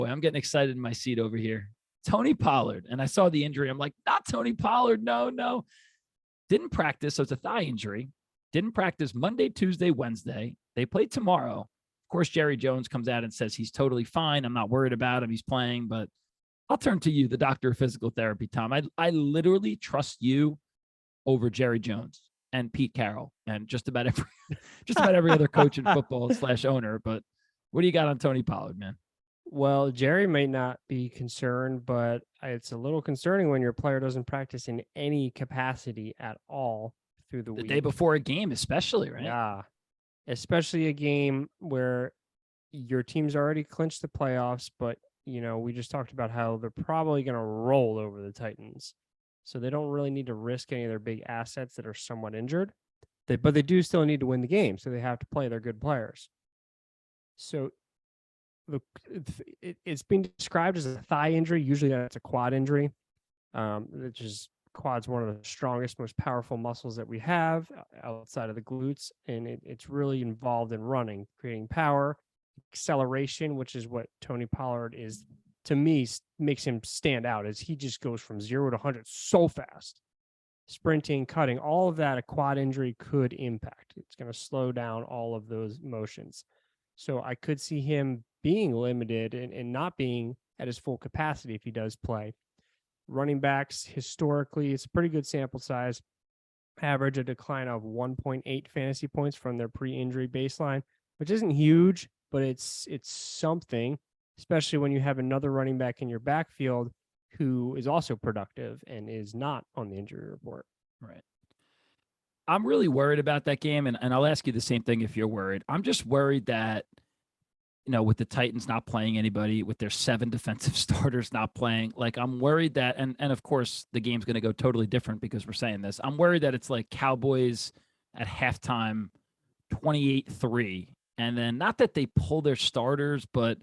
Boy, I'm getting excited in my seat over here. Tony Pollard. And I saw the injury. I'm like, not Tony Pollard. No, no. Didn't practice. So it's a thigh injury. Didn't practice Monday, Tuesday, Wednesday. They play tomorrow. Of course, Jerry Jones comes out and says he's totally fine. I'm not worried about him. He's playing. But I'll turn to you, the doctor of physical therapy, Tom. I literally trust you over Jerry Jones and Pete Carroll and just about every other coach in football / owner. But what do you got on Tony Pollard, man? Well, Jerry may not be concerned, but it's a little concerning when your player doesn't practice in any capacity at all through the week. The day before a game, especially, right? Yeah, especially a game where your team's already clinched the playoffs, but, we just talked about how they're probably going to roll over the Titans. So they don't really need to risk any of their big assets that are somewhat injured. But they do still need to win the game, so they have to play their good players. So it's been described as a thigh injury. Usually that's a quad injury, which is quad's one of the strongest, most powerful muscles that we have outside of the glutes. And it's really involved in running, creating power, acceleration, which is what Tony Pollard is, to me, makes him stand out, as he just goes from 0 to 100 so fast. Sprinting, cutting, all of that a quad injury could impact. It's going to slow down all of those motions. So I could see him being limited and not being at his full capacity if he does play. Running backs, historically, it's a pretty good sample size. Average a decline of 1.8 fantasy points from their pre-injury baseline, which isn't huge, but it's something, especially when you have another running back in your backfield who is also productive and is not on the injury report. Right. I'm really worried about that game, and I'll ask you the same thing if you're worried. I'm just worried that, with the Titans not playing anybody, with their 7 defensive starters not playing, like I'm worried that, and of course the game's going to go totally different because we're saying this. I'm worried that it's like Cowboys at halftime, 28-3, and then not that they pull their starters, but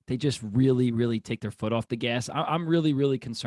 they just really, really take their foot off the gas. I'm really, really concerned